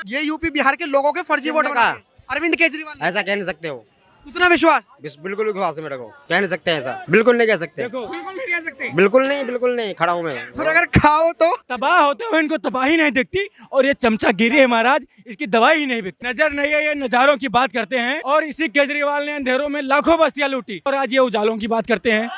ये यूपी बिहार के लोगों के फर्जी वोट बना के अरविंद केजरीवाल ने। ऐसा कह नहीं सकते हो, उतना विश्वास बिल्कुल विश्वास है मेरे को, कह नहीं सकते ऐसा, बिल्कुल नहीं कह सकते, बिल्कुल नहीं कह सकते। बिल्कुल नहीं खड़ा हूँ मैं। और अगर खाओ तो तबाह होते हुए इनको तबाही नहीं दिखती, और ये चमचा गिरी है महाराज, इसकी दवाई ही नहीं बिकती। नजर नहीं है, ये नजारों की बात करते हैं, और इसी केजरीवाल ने अंधेरों में लाखों बस्तियां लूटी, और आज ये उजालों की बात करते हैं।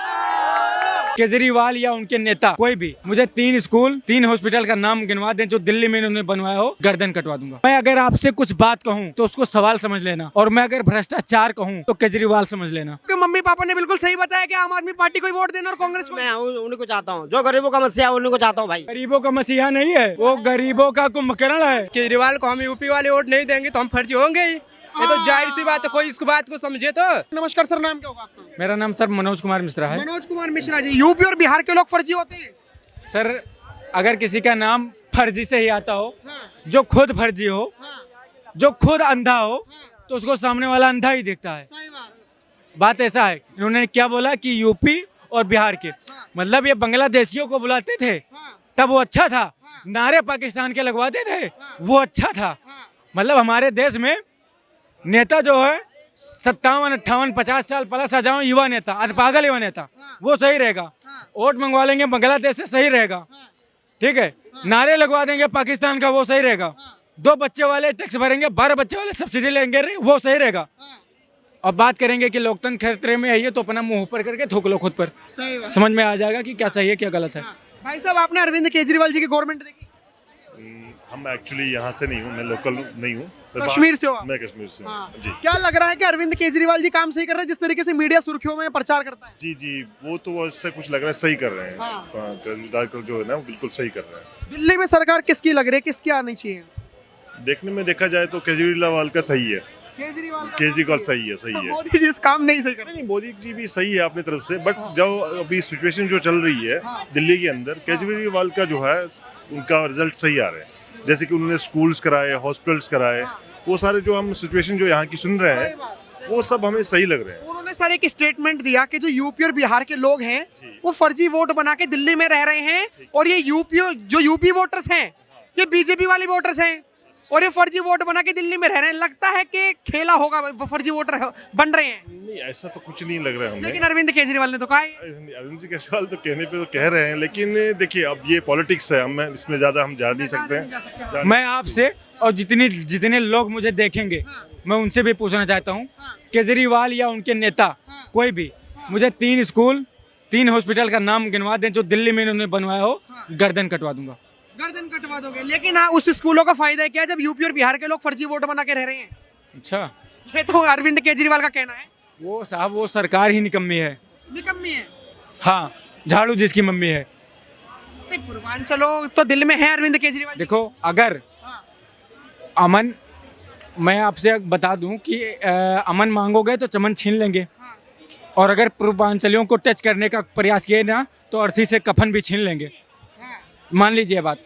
केजरीवाल या उनके नेता कोई भी मुझे 3 स्कूल 3 हॉस्पिटल का नाम गिनवा दें जो दिल्ली में इन्होंने बनवाया हो, गर्दन कटवा दूंगा। मैं अगर आपसे कुछ बात कहूं तो उसको सवाल समझ लेना, और मैं अगर भ्रष्टाचार कहूं तो केजरीवाल समझ लेना। क्योंकि मम्मी पापा ने बिल्कुल सही बताया कि आम आदमी पार्टी को ही वोट देना और कांग्रेस को। मैं उन्हीं को चाहता हूँ, जो गरीबों का मसीहा है उन्हीं को चाहता हूँ भाई। गरीबों का मसीहा नहीं है, वो गरीबों का कुंभकर्ण है। केजरीवाल को हम यूपी वाले वोट नहीं देंगे तो हम फर्जी होंगे ही। ये तो जाहिर सी बात है, कोई इस बात को समझे तो। नमस्कार सर, नाम क्या होगा आपका? मेरा नाम सर मनोज कुमार मिश्रा है। मनोज कुमार मिश्रा जी, यूपी और बिहार के लोग फर्जी होते हैं? सर अगर किसी का नाम फर्जी से ही आता हो, हाँ। जो खुद फर्जी हो, हाँ, जो खुद अंधा हो, तो उसको सामने वाला अंधा ही दिखता है। सही बात। बात ऐसा है, इन्होंने क्या बोला कि यूपी और बिहार के, मतलब ये बांग्लादेशियों को बुलाते थे तब वो अच्छा था, नारे पाकिस्तान के लगवाते थे वो अच्छा था। मतलब हमारे देश में नेता जो है 57, 58, 50 साल प्लस आ जाओ, युवा नेता, पागल युवा नेता, वो सही रहेगा। वोट मंगवा लेंगे बांग्लादेश से, सही रहेगा, ठीक है। नारे लगवा देंगे पाकिस्तान का, वो सही रहेगा। 2 बच्चे वाले टैक्स भरेंगे, 12 बच्चे वाले सब्सिडी लेंगे, वो सही रहेगा। अब बात करेंगे कि लोकतंत्र खतरे में है, तो अपना मुंह ऊपर करके थूक लो खुद पर, सही बात। समझ में आ जाएगा कि क्या सही है क्या गलत है। भाई साहब, आपने अरविंद केजरीवाल जी की गवर्नमेंट देखी? हम एक्चुअली यहाँ से नहीं हूँ, मैं लोकल नहीं हूँ। कश्मीर से हो आप? मैं कश्मीर से हूँ हाँ। जी। क्या लग रहा है कि अरविंद केजरीवाल जी काम सही कर रहे हैं, जिस तरीके से मीडिया सुर्खियों में प्रचार करता है? जी जी, वो तो इससे कुछ लग रहा है सही कर रहे हैं। हाँ। केजरीवाल जो है ना वो बिल्कुल सही कर रहे हैं। दिल्ली में सरकार किसकी लग रही है, किसकी आनी चाहिए? देखने में देखा जाए तो केजरीवाल का सही है। केजरीवाल सही है। मोदी जी इस काम नहीं सही कर रहे। नहीं, मोदी जी भी सही है अपनी तरफ से, बट जो अभी सिचुएशन जो चल रही है दिल्ली के अंदर, केजरीवाल का जो है उनका रिजल्ट सही आ रहे हैं। जैसे कि उन्होंने स्कूल्स कराए, हॉस्पिटल्स कराए, वो सारे जो हम सिचुएशन जो यहाँ की सुन रहे हैं वो सब हमें सही लग रहे हैं। उन्होंने सर एक स्टेटमेंट दिया कि जो यूपी और बिहार के लोग हैं वो फर्जी वोट बना के दिल्ली में रह रहे हैं, और ये यूपी वोटर्स हैं ये बीजेपी वाले वोटर्स हैं, और ये फर्जी वोट बना के दिल्ली में रह रहे हैं। लगता है कि खेला होगा, वो फर्जी वोटर बन रहे हैं। नहीं, ऐसा तो कुछ नहीं लग रहा है हमें। लेकिन अरविंद केजरीवाल ने तो कहा अरविंद जी केजरीवाल तो कहने पे तो कह रहे हैं, लेकिन देखिए अब ये पॉलिटिक्स है, हम इसमें ज्यादा हम जा नहीं सकते। मैं आपसे और जितने लोग मुझे देखेंगे मैं उनसे भी पूछना चाहता हूँ, केजरीवाल या उनके नेता कोई भी मुझे 3 स्कूल 3 हॉस्पिटल का नाम गिनवा दें जो दिल्ली में इन्होंने बनवाया हो, गर्दन कटवा दूंगा। गर्दन कटवा दोगे? लेकिन हाँ, उस स्कूलों का फायदा है क्या जब यूपी और बिहार के लोग फर्जी वोट बना के रह रहे हैं? अच्छा, ये तो अरविंद केजरीवाल का कहना है। वो साहब वो सरकार ही निकम्मी है। निकम्मी है? हाँ, झाड़ू जिसकी मम्मी है। नहीं, पूर्वांचलों तो दिल में है अरविंद केजरीवाल। देखो अगर अमन, मैं आपसे बता दूं कि अमन मांगोगे तो चमन छीन लेंगे, और अगर पूर्वांचलियों को टच करने का प्रयास किए ना तो अर्थी से कफन भी छीन लेंगे। मान लीजिए बात,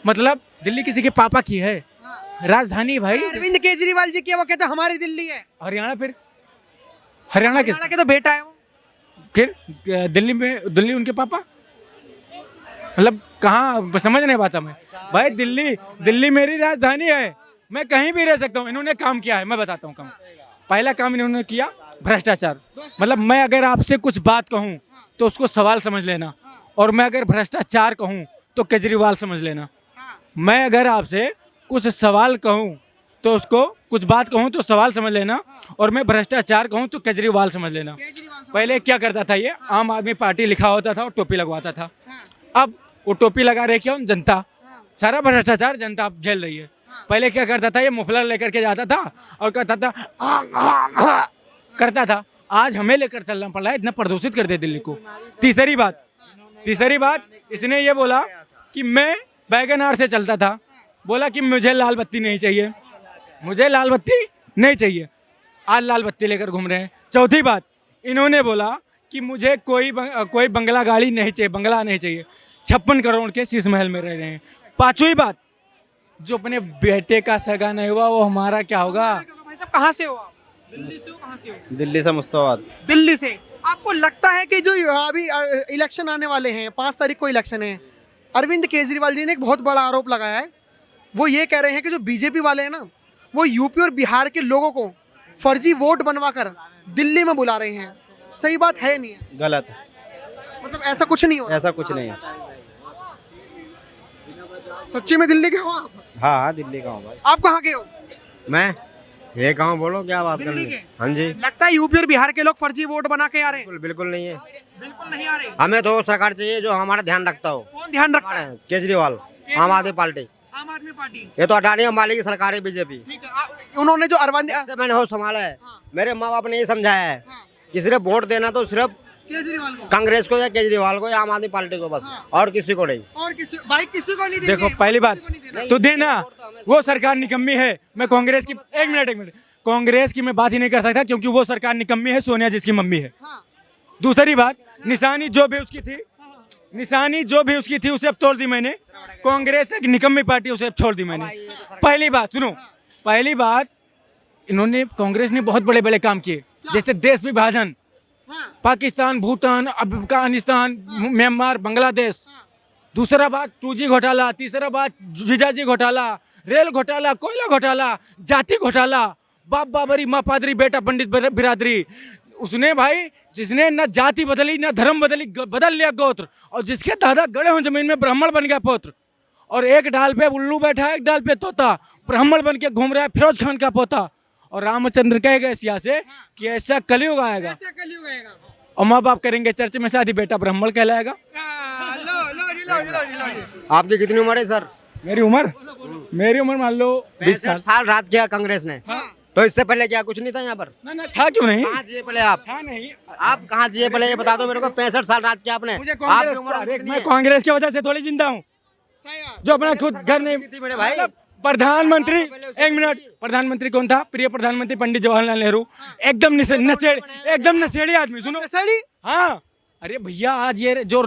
मतलब दिल्ली किसी के पापा की है, राजधानी भाई। अरविंद केजरीवाल जी की वो कहते हैं हमारी दिल्ली है। हरियाणा, फिर हरियाणा किस के तो बेटा है वो। फिर दिल्ली उनके पापा, मतलब कहाँ समझ नहीं पाता मैं भाई। दिल्ली मेरी राजधानी है, मैं कहीं भी रह सकता हूँ। इन्होंने काम किया है, मैं बताता हूँ काम। पहला काम इन्होंने किया भ्रष्टाचार। मतलब मैं अगर आपसे कुछ बात कहूँ तो उसको सवाल समझ लेना, और मैं अगर भ्रष्टाचार कहूँ तो केजरीवाल समझ लेना। मैं अगर आपसे कुछ सवाल कहूँ तो उसको कुछ बात कहूँ तो सवाल समझ लेना, और मैं भ्रष्टाचार कहूँ तो केजरीवाल समझ लेना। पहले क्या करता था ये, आम आदमी पार्टी लिखा होता था और टोपी लगवाता था। अब वो टोपी लगा रही क्यों? जनता, सारा भ्रष्टाचार जनता झेल रही है। पहले क्या करता था ये, मुफलर लेकर के जाता था और कहता था करता था। आज हमें लेकर चलना पड़ रहा है, इतना प्रदूषित कर दे दिल्ली को। तीसरी बात इसने ये बोला कि मैं वैगन आर से चलता था, बोला कि मुझे लाल बत्ती नहीं चाहिए, आज लाल बत्ती लेकर घूम रहे हैं। चौथी बात इन्होंने बोला कि मुझे कोई बंगला गाड़ी नहीं चाहिए, बंगला नहीं चाहिए, 56 करोड़ के शीश महल में रह रहे हैं। पांचवी बात, जो अपने बेटे का सगा नहीं हुआ वो हमारा क्या होगा? भाई साहब, कहाँ से हो आप? दिल्ली से हो? कहाँ से हो? दिल्ली से मुस्तफाबाद। दिल्ली से। आपको लगता है कि जो अभी इलेक्शन आने वाले हैं, 5 तारीख को इलेक्शन है, अरविंद केजरीवाल जी ने एक बहुत बड़ा आरोप लगाया है वो ये कह रहे हैं कि जो बीजेपी वाले हैं ना, वो यूपी और बिहार के लोगों को फर्जी वोट बनवाकर दिल्ली में बुला रहे हैं। सही बात है नहीं है? गलत है, मतलब ऐसा कुछ नहीं हो, ऐसा कुछ नहीं है। सच्ची में दिल्ली के हो आप? हाँ हाँ, दिल्ली का हूँ भाई। आप कहाँ के हो? मैं ये कहाँ, बोलो क्या बात कर दिल्ली रहे के? हैं? हाँ जी, लगता है यूपी और बिहार के लोग फर्जी वोट बना के आ रहे हैं। बिल्कुल बिल्कुल नहीं है। बिल्कुल नहीं आ रहे। हमें तो वो सरकार चाहिए जो हमारा ध्यान रखता हो। कौन ध्यान रखता है? केजरीवाल, आम आदमी पार्टी। आम आदमी पार्टी। ये तो अडानी अंबानी की सरकार है, बीजेपी ठीक है, उन्होंने जो अरविंद से मैंने होश संभाला है। हाँ। मेरे माँ बाप ने ये समझाया है हाँ। कि सिर्फ वोट देना तो सिर्फ केजरीवाल को, कांग्रेस को या केजरीवाल को या आम आदमी पार्टी को बस, हाँ। और किसी को नहीं। और किसी भाई किसी को नहीं देंगे। देखो पहली बात किसी को नहीं देना। तो देना, वो सरकार निकम्मी है। मैं कांग्रेस की एक मिनट कांग्रेस की मैं बात ही नहीं कर सकता क्योंकि वो सरकार निकम्मी है, सोनिया जिसकी मम्मी है। हाँ। दूसरी बात, निशानी जो भी उसकी थी, निशानी जो भी उसकी थी उसे अब तोड़ दी मैंने। कांग्रेस एक निकम्मी पार्टी, उसे अब छोड़ दी मैंने। पहली बात सुनो, पहली बात, इन्होंने कांग्रेस ने बहुत बड़े बड़े काम किए, जैसे देश विभाजन, हाँ। पाकिस्तान, भूटान, अफगानिस्तान, म्यांमार, बांग्लादेश। दूसरा बात 2G घोटाला, तीसरा बात जीजाजी घोटाला, रेल घोटाला, कोयला घोटाला, जाति घोटाला, बाप बाबरी माँ पादरी बेटा पंडित बिरादरी। उसने भाई, जिसने न जाति बदली न धर्म बदली, बदल लिया गोत्र, और जिसके दादा गड़े हों जमीन में ब्राह्मण बन गया पोत्र, और एक डाल पे उल्लू बैठा है, एक डाल पे तोता, ब्राह्मण बन के घूम रहा है फिरोज खान का पोता। और रामचंद्र कह गए सिया से कि ऐसा कलयुग आएगा ऐसा कलयुग आएगा। और माँ बाप करेंगे चर्च में शादी, बेटा ब्राह्मण कहलाएगा। आपकी कितनी उम्र है सर? मेरी उम्र मान लो 20 साल। 65 साल राज किया कांग्रेस ने। तो इससे पहले क्या कुछ नहीं था यहाँ पर? ना था क्यों नहीं, कहाँ जिए पहले आप? था नहीं। आप कहाँ जिए पहले ये बता दो मेरे को। 65 साल राज किया आपने। मुझे आपकी कांग्रेस, उम्र अरे कितनी मैं है? कांग्रेस की वजह से थोड़ी जिंदा हूँ, जो अपना खुद घर नहीं। थी मेरे भाई। मतलब प्रधानमंत्री, एक मिनट, प्रधानमंत्री कौन था? प्रिय प्रधानमंत्री पंडित जवाहरलाल नेहरू। एकदम नशेड़ी आदमी। सुनो, नशेड़ी? हाँ, अरे भैया आज ये जो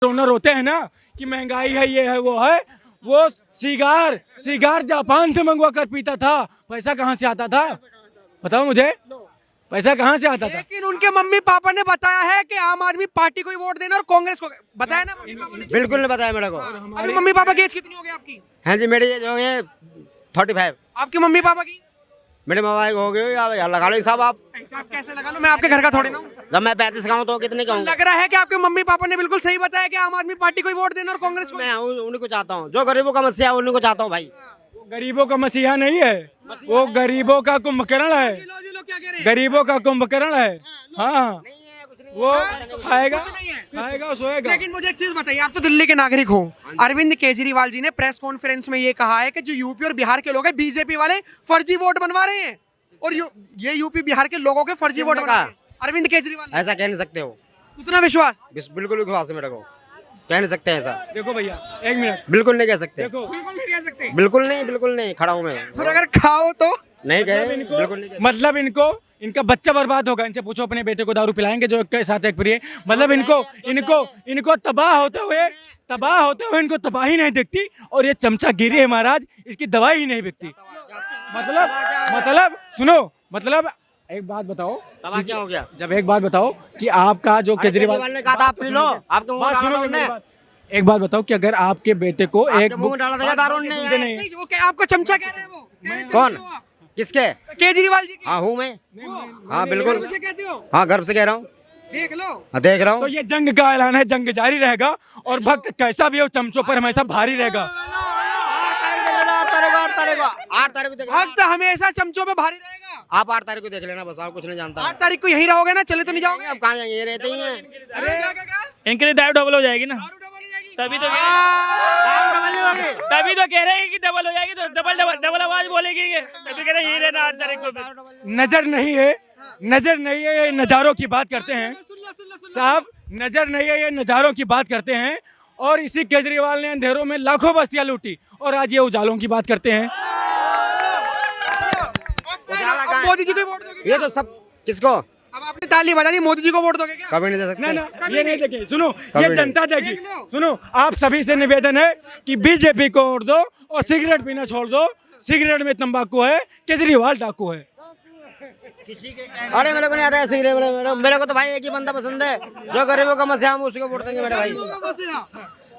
ओनर होते हैं ना कि महंगाई है, ये है, वो है, वो सिगार जापान से मंगवा कर पीता था। पैसा कहाँ से आता था बताओ मुझे, पैसा कहाँ से आता था? लेकिन उनके मम्मी पापा ने बताया है कि आम आदमी पार्टी को ही वोट देना और कांग्रेस को। बताया ना मम्मी पापा ने? बिल्कुल नहीं बताया मेरे को। अभी मम्मी पापा की एज कितनी हो गई आपकी? हाँ जी, मेरी एज हो गई 35। आपकी मम्मी पापा की मेरे मोबाइल हो गई, यार लगा लो हिसाब आप। हिसाब कैसे लगा लो? मैं आपके घर का थोड़ी ना हूँ। जब मैं 35 का हूँ तो कितने का हूँ? लग रहा है कि आपके मम्मी पापा ने बिल्कुल सही बताया कि आम आदमी पार्टी को ही वोट देना और कांग्रेस को। मैं उन्हीं को चाहता हूँ, जो गरीबों का मसीहा है उन्हीं को चाहता हूँ भाई। गरीबों का मसीहा नहीं है, वो गरीबों का कुंभकर्ण है, क्या कह रहे हैं? गरीबों का कुंभकर्ण है। हाँ, वो खाएगा और सोएगा। लेकिन मुझे एक चीज बताइए, आप तो दिल्ली के नागरिक हो। अरविंद केजरीवाल जी ने प्रेस कॉन्फ्रेंस में ये कहा है कि जो यूपी और बिहार के लोग हैं, बीजेपी वाले फर्जी वोट बनवा रहे हैं, और ये यूपी बिहार के लोगों के फर्जी वोट बनवा रहे हैं। अरविंद केजरीवाल ने। ऐसा कह नहीं सकते हो। उतना विश्वास? बिल्कुल विश्वास है मेरे को, कह नहीं सकते ऐसा। देखो भैया एक मिनट, बिल्कुल नहीं कह सकते। देखो बिल्कुल नहीं कह सकते। बिल्कुल नहीं खड़ा हूँ मैं। और अगर खाओ तो नहीं कहे, बिल्कुल नहीं कहे। मतलब इनका बच्चा बर्बाद होगा। इनसे पूछो अपने बेटे को दारू पिलाएंगे जो एक साथ एक प्रिय। मतलब इनको तबाह होते हुए इनको तबाही नहीं दिखती, और ये चमचागिरी है महाराज, इसकी दवाई ही नहीं बिकती। मतलब सुनो, मतलब एक बात बताओ, तबाह क्या हो गया? जब एक बात बताओ कि आपका जो केजरीवाल ने कहा था आप पी लो, आपके मुंह में बात डाला था सुनो उन्होंने। मेरी बात। एक बात बताओ कि अगर आपके बेटे को आपके एक मुंह में डाला था दारू ने? नहीं, वो क्या आपको चमचा कह रहे हैं? वो कह रहे हैं कौन? चमचा हुआ। किसके? केजरीवाल जी की। हाँ हूँ मैं। वो। हाँ बिल्कुल। गर्व से कहते हो? हाँ गर्व से कह रहा हूँ। देख लो। हाँ देख रहा तो हूँ। ये जंग का ऐलान है, जंग जारी रहेगा, और भक्त कैसा भी हो चमचों पर हमेशा भारी रहेगा। 8 तारीख को देख लेना। भक्त हमेशा चमचों पे भारी रहेगा। आप 8 तारीख को देख लेना बस, आप कुछ नहीं जानता। 8 तारीख को यहीं रहोगे ना? चले तो नहीं जाओगे? अब कहाँ जाएंगे, ये रहते ही हैं। क्या? इनके लिए दारू डबल हो जाएगी ना, दारू डबल हो जाएगी? तभी तो कह रहे हैं कि डबल हो जाएगी, तो डबल आवाज बोलेगी, तभी कह रहे हैं यही रहना 8 तारीख को। नजर नहीं है, ये नज़ारों की बात करते हैं साहब, नजर नहीं है, ये नज़ारों की बात करते हैं। और इसी केजरीवाल ने अंधेरों में लाखों बस्तियां लूटी, और आज ये उजालों की बात करते हैं। उजाला कहाँ है? मोदी जी को वोट दोगे? ये तो सब किसको? अब आपने ताली बजा दी, मोदी जी को वोट दोगे क्या? कभी नहीं दे सकते। ना ये नहीं देखे, सुनो, ये नहीं। जनता देगी। देख लो। सुनो, आप सभी से निवेदन है कि बीजेपी को वोट दो और सिगरेट पीना छोड़ दो। सिगरेट में तंबाकू है, केजरीवाल डाकू है। अरे मेरे को नहीं आता है सिगरेट। मेरे को तो भाई एक ही बंदा पसंद है, जो गरीबों का मसीहा, हम उसी को वोट देंगे मेरे भाई।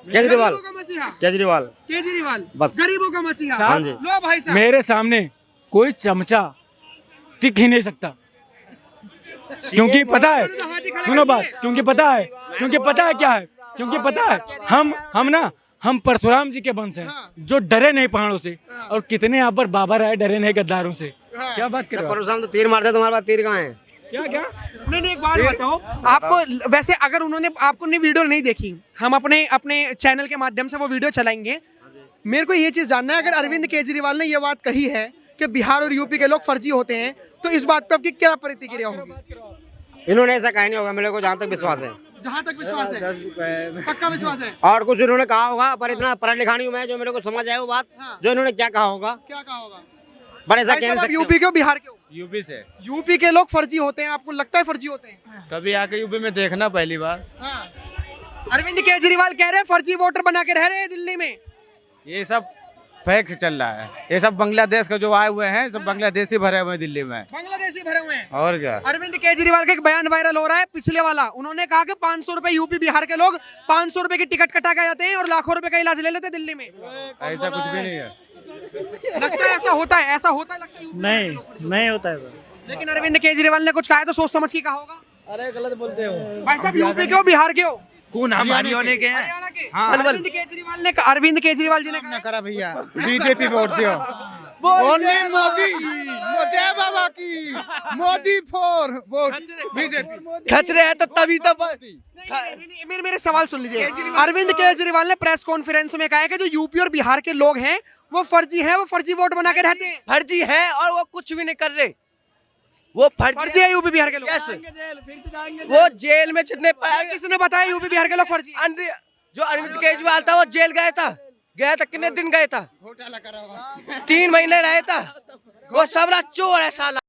केजरीवाल गरीबों का मसीहा केजरीवाल केजरीवाल बस। गरीबों का मसीहा हाँ जी। लो भाई साहब मेरे सामने कोई चमचा टिक ही नहीं सकता, क्योंकि पता है, सुनो बात, क्योंकि पता है क्या है, क्योंकि पता है हम परशुराम जी के वंश हैं जो डरे नहीं पहाड़ों से, और कितने यहाँ पर बाबा राय डरे नहीं गद्दारों से। क्या बात कर रहे हो आप? परशुराम तो तीर मारते, तुम्हारे पास तीर कहाँ है? क्या नहीं एक बात बताओ आपको, वैसे अगर उन्होंने आपको ने वीडियो नहीं देखी, हम अपने चैनल के माध्यम से वो वीडियो चलाएंगे। मेरे को ये चीज जानना है, अगर अरविंद केजरीवाल ने ये बात कही है कि बिहार और यूपी के लोग फर्जी होते हैं, तो इस बात पे आपकी क्या प्रतिक्रिया होगी? इन्होंने ऐसा कहा नहीं होगा, मेरे को जहाँ तक विश्वास है। जहाँ तक विश्वास है, पक्का विश्वास है। और कुछ इन्होंने कहा होगा, पर इतना पढ़ा लिखा नहीं हूँ मैं, जो मेरे को समझ आया वो बात, जो इन्होंने क्या कहा होगा। क्या कहा होगा? पर ऐसा भाई कह साहब, नहीं आप सकते। यूपी के हो बिहार के हो? यूपी से यूपी के लोग फर्जी होते हैं, आपको लगता है फर्जी होते हैं? कभी आके यूपी में देखना पहली बार। हाँ। अरविंद केजरीवाल कह रहे हैं फर्जी वोटर बना के रह रहे हैं दिल्ली में। ये सब फेक चल रहा है, ये सब बांग्लादेश का जो आए हुए हैं, सब बांग्लादेशी भरे हुए हैं दिल्ली में। बांग्लादेशी भरे हुए हैं। और क्या, अरविंद केजरीवाल का एक बयान वायरल हो रहा है पिछले वाला, उन्होंने कहा कि 500 रुपए यूपी बिहार के लोग 500 रुपए की टिकट कटा के जाते हैं और लाखों रुपए का इलाज ले लेते हैं दिल्ली में। ऐसा कुछ भी नहीं है। लगता है ऐसा होता है, ऐसा होता है लगता है यूपी में? नहीं होता है। लेकिन अरविंद केजरीवाल ने कुछ कहा है तो सोच समझ के कहा होगा। अरे गलत बोलते हो। भाई साहब यूपी के हो बिहार के हो? कौन हम हरियाणा के हैं? हरियाणा के? अरविंद केजरीवाल ने अरविंद केजरीवाल जी ने कहा करा भैया, बीजेपी वोट दियो। ओनली मोदी, जय बाबा की, मोदी फॉर वोट बीजेपी। खच रहे हैं तो तभी तो मेरे सवाल सुन लीजिए। अरविंद केजरीवाल ने प्रेस कॉन्फ्रेंस में कहा है कि जो यूपी और बिहार के लोग हैं वो फर्जी हैं, वो फर्जी वोट बना के रहते हैं। फर्जी है और वो कुछ भी नहीं कर रहे, वो फर्जी है यूपी बिहार के लोग। यस, वो जेल में जितने किसने बताया यूपी बिहार के लोग फर्जी हैं? जो अरविंद केजरीवाल था वो जेल गया था कितने दिन गए था? घोटाला करा होगा, 3 महीने रहे था। वो सब चोर है साला,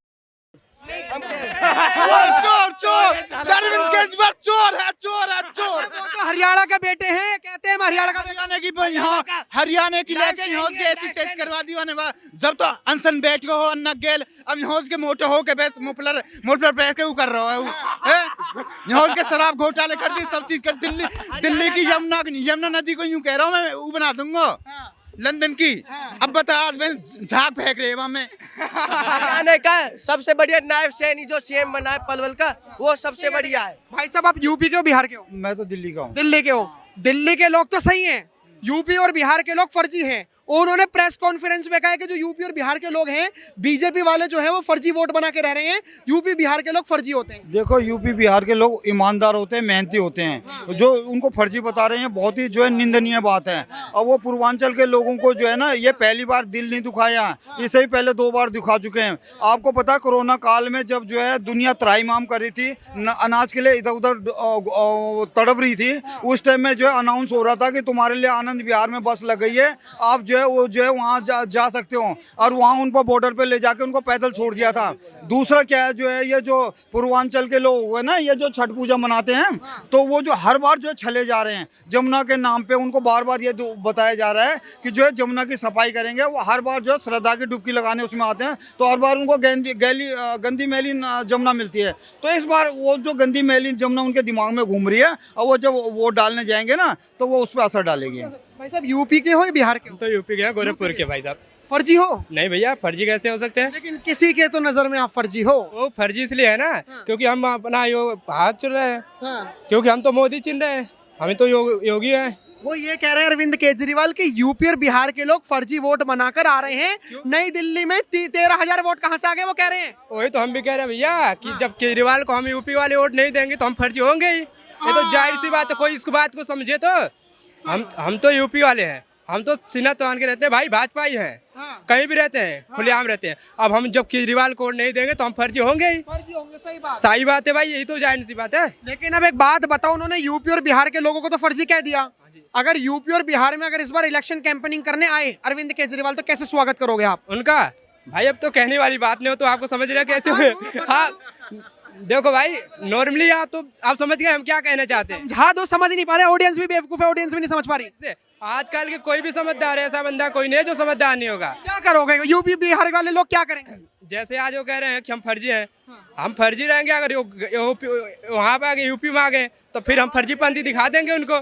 चोर अरविंद केजरीवाल चोर है। वो तो हरियाणा के बेटे हैं, कहते हैं हरियाणा का हरियाणा की लेके यहाँ के ऐसी तेज करवा दी उन्होंने। जब तो अनसन बैठ के हो अन्ना गेल, अब यहाँ के मोटे हो के बस मुफलर बैठ के वो कर रहा है यहाँ के शराब घोटाले कर दी, सब चीज कर। दिल्ली की यमुना नदी को यूं कह रहा हूँ मैं, वो बना दूंगा लंदन की। अब बता, आज मैं झाग फेंक रहे वहां में। हरियाणा का सबसे बढ़िया नायब सैनी जो सीएम बना है पलवल का, वो सबसे बढ़िया है। भाई साहब आप यूपी के हो बिहार के हो? मैं तो दिल्ली का हूँ। दिल्ली के हो। दिल्ली के लोग तो सही हैं, यूपी और बिहार के लोग फर्जी हैं। उन्होंने प्रेस कॉन्फ्रेंस में कहा है कि जो यूपी और बिहार के लोग हैं, बीजेपी वाले जो हैं वो फर्जी वोट बना के रह रहे हैं, यूपी बिहार के लोग फर्जी होते हैं। देखो, यूपी बिहार के लोग ईमानदार होते हैं, मेहनती होते हैं। जो उनको फर्जी बता रहे हैं बहुत ही जो है निंदनीय बात है। और वो पूर्वांचल के लोगों को जो है ना, ये पहली बार दिल नहीं दुखाया, इसे ही पहले 2 बार दिखा चुके हैं। आपको पता, कोरोना काल में जब जो है दुनिया त्राहिमाम कर रही थी, अनाज के लिए इधर उधर तड़प रही थी, उस टाइम में जो है अनाउंस हो रहा था कि तुम्हारे लिए आनंद विहार में बस लग गई है, आप जो है वो जो है वहाँ जा सकते हो। और वहाँ उन पर बॉर्डर पे ले जाके उनको पैदल छोड़ दिया था। दूसरा क्या है, जो है ये जो पूर्वांचल के लोग हैं ना, ये जो छठ पूजा मनाते हैं, तो वो जो हर बार जो छले जा रहे हैं जमुना के नाम पे, उनको बार बार ये बताया जा रहा है कि जो है जमुना की सफाई करेंगे। वो हर बार जो है श्रद्धा की डुबकी लगाने उसमें आते हैं, तो हर बार उनको गंदी मैली जमुना मिलती है। तो इस बार वो जो गंदी मैली जमुना उनके दिमाग में घूम रही है, और वो जब वोट डालने जाएंगे ना, तो वो उस पर असर डालेगी। भाई साहब यूपी के हो या बिहार के हो? तो यूपी के हैं, गोरखपुर के भाई साहब। फर्जी हो? नहीं भैया, फर्जी कैसे हो सकते हैं? लेकिन किसी के तो नजर में आप फर्जी हो। वो फर्जी इसलिए है ना क्योंकि हम अपना हाथ चल रहे हैं, क्योंकि हम तो मोदी चिन रहे हैं, हमें तो योगी है। वो ये कह रहे हैं अरविंद केजरीवाल कि यूपी और बिहार के लोग फर्जी वोट बनाकर आ रहे हैं। नई दिल्ली में 13,000 वोट कहाँ से आ गए, वो कह रहे हैं। वही तो हम भी कह रहे हैं भैया कि जब केजरीवाल को हम यूपी वाले वोट नहीं देंगे तो हम फर्जी होंगे ही। ये तो जाहिर सी बात है, कोई इस बात को समझे तो। हम तो यूपी वाले हैं, हम तो सीना तान के रहते हैं भाई, भाजपा ही हैं, कहीं भी रहते हैं, खुलेआम रहते हैं। अब हम जब केजरीवाल को वोट नहीं देंगे तो हम फर्जी होंगे ही। फर्जी होंगे, सही बात है भाई, यही तो जाहिर सी बात है। लेकिन अब एक बात बताओ, उन्होंने यूपी और बिहार के लोगों को तो फर्जी कह दिया। अगर यूपी और बिहार में अगर इस बार इलेक्शन कैंपेनिंग करने आए अरविंद केजरीवाल, तो कैसे स्वागत करोगे आप उनका? भाई अब तो कहने वाली बात नहीं हो तो आपको समझ रहे कैसे हुए। हाँ देखो भाई, नॉर्मली आप समझ गए हम क्या कहना चाहते हैं। समझा दो, समझ नहीं पा रहे, ऑडियंस भी बेवकूफ है, ऑडियंस भी नहीं समझ पा रही। आजकल के कोई भी समझदार है, ऐसा बंदा कोई नहीं है जो समझदार नहीं होगा। क्या करोगे यूपी बिहार वाले लोग, क्या करेंगे? जैसे आज वो कह रहे हैं कि हम फर्जी हैं, हम फर्जी रहेंगे। अगर वहाँ पे आगे यूपी में आ गए तो फिर हम फर्जी पंथी दिखा देंगे उनको।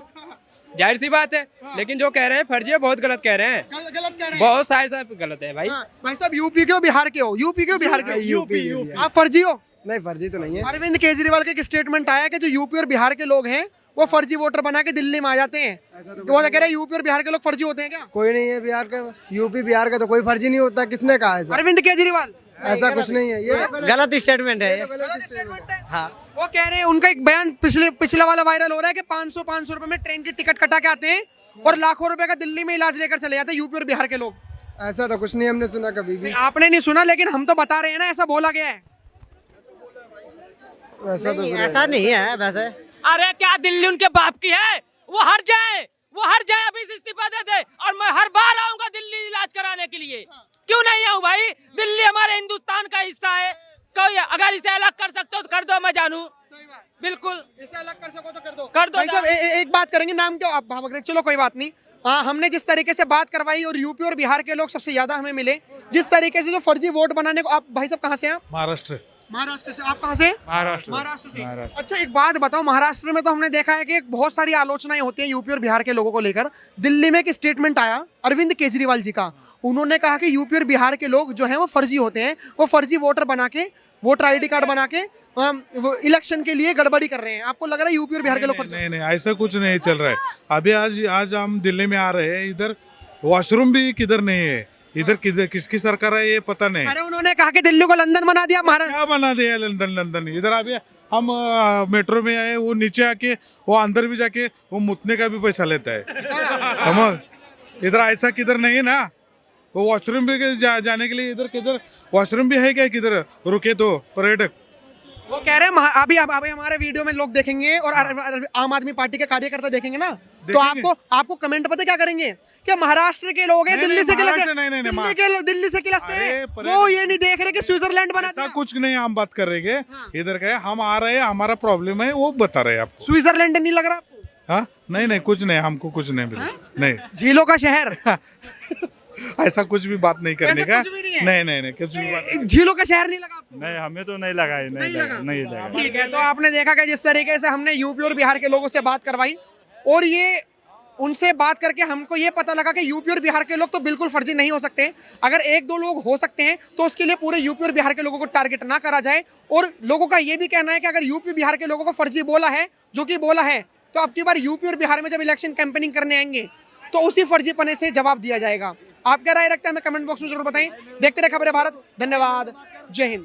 जाहिर सी बात है। लेकिन जो कह रहे हैं फर्जी है, बहुत गलत कह रहे हैं, गलत कह रहे हैं। बहुत सारे गलत है भाई। भाई साहब यूपी के हो बिहार के हो? यूपी के हो बिहार के हो? यूपी आप फर्जी हो? नहीं फर्जी तो नहीं है। अरविंद केजरीवाल का एक स्टेटमेंट आया कि जो यूपी और बिहार के लोग हैं वो फर्जी वोटर बना के दिल्ली में आ जाते हैं, तो वो कह रहे हैं यूपी और बिहार के लोग फर्जी होते हैं क्या? कोई नहीं है बिहार का, यूपी बिहार का तो कोई फर्जी नहीं होता। किसने कहा ऐसा? अरविंद केजरीवाल ऐसा कुछ नहीं है, ये गलत स्टेटमेंट है ये। हाँ, वो कह रहे हैं, उनका एक बयान पिछला वाला वायरल हो रहा है कि 500 रुपए में ट्रेन की टिकट कटा के आते हैं और लाखों रुपए का दिल्ली में इलाज लेकर चले जाते हैं यूपी और बिहार के लोग। ऐसा तो कुछ नहीं हमने सुना कभी भी। आपने नहीं सुना, लेकिन हम तो बता रहे हैं ना, ऐसा बोला गया है। ऐसा तो कुछ ऐसा नहीं है वैसे। अरे क्या दिल्ली उनके बाप की है? वो हट जाए अभी से इस्तीफा दे दे और मैं हर बार आऊंगा दिल्ली इलाज कराने के लिए। क्यों नहीं आऊं भाई? दिल्ली हमारे हिंदुस्तान का हिस्सा है। कोई अगर इसे अलग कर सकते हो तो कर दो, मैं जानू। बिल्कुल, इसे अलग कर सको तो कर दो। कर दो। भाई साहब एक बात करेंगे, नाम क्या आप भाग रहे? चलो कोई बात नहीं। हाँ, हमने जिस तरीके से बात करवाई और यूपी और बिहार के लोग सबसे ज्यादा हमें मिले, जिस तरीके से जो फर्जी वोट बनाने को। आप भाई साहब कहाँ से हैं? महाराष्ट्र महाराष्ट्र से। आप कहाँ से? महाराष्ट्र से। अच्छा एक बात बताओ, महाराष्ट्र में तो हमने देखा है कि बहुत सारी आलोचनाएं होती हैं यूपी और बिहार के लोगों को लेकर। दिल्ली में एक स्टेटमेंट आया अरविंद केजरीवाल जी का, उन्होंने कहा कि यूपी और बिहार के लोग जो हैं वो फर्जी होते हैं, वो फर्जी वोटर बना के, वोटर आईडी कार्ड बना के इलेक्शन के लिए गड़बड़ी कर रहे हैं। आपको लग रहा है यूपी और बिहार के लोग फर्जी? नहीं ऐसा कुछ नहीं चल रहा है। अभी आज हम दिल्ली में आ रहे हैं, इधर वॉशरूम भी किधर नहीं है, इधर किधर किसकी सरकार है ये पता नहीं। अरे उन्होंने कहा कि दिल्ली को लंदन बना दिया। महाराष्ट्र क्या बना दिया लंदन? इधर अभी हम मेट्रो में आए, वो नीचे आके वो अंदर भी जाके वो मुतने का भी पैसा लेता है। हम इधर ऐसा किधर नहीं है ना। वो वॉशरूम भी जाने के लिए इधर किधर वॉशरूम भी है क्या? किधर रुके तो पर्यटक वो कह रहे हैं अभी हमारे वीडियो में लोग देखेंगे और आम आदमी पार्टी के कार्यकर्ता देखेंगे ना, तो आपको कमेंट पता क्या करेंगे कि महाराष्ट्र के लोग हैं दिल्ली से दिल्ली से किलसते हैं, वो ये नहीं देख रहे कि स्विट्जरलैंड बना ऐसा कुछ नहीं। हम बात कर रहे हैं इधर का, हम आ रहे हैं, हमारा प्रॉब्लम है वो बता रहे हैं आपको। स्विट्जरलैंड नहीं लग रहा आपको? हाँ नहीं कुछ नहीं, हमको कुछ नहीं मिला। नहीं, झीलों का शहर ऐसा कुछ भी बात नहीं करने का। कुछ भी नहीं है? नहीं कुछ भी बात झीलों का शहर नहीं लगा आपको? नहीं, हमें तो नहीं लगा है। नहीं लगा। ठीक है, तो आपने देखा कि जिस तरीके से हमने यूपी और बिहार के लोगों से बात करवाई और ये उनसे बात करके हमको ये पता लगा कि यूपी और बिहार के लोग तो बिल्कुल फर्जी नहीं हो सकते। अगर एक दो लोग हो सकते हैं तो उसके लिए पूरे यूपी और बिहार के लोगों को टारगेट ना करा जाए। और लोगों का ये भी कहना है कि अगर यूपी बिहार के लोगों को फर्जी बोला है, जो कि बोला है, तो अब की बार यूपी और बिहार में जब इलेक्शन कैंपेनिंग करने आएंगे तो उसी फर्जीपने से जवाब दिया जाएगा। आप क्या राय रखते हैं हमें कमेंट बॉक्स में जरूर बताएं। देखते रहे खबरें भारत। धन्यवाद। जय हिंद।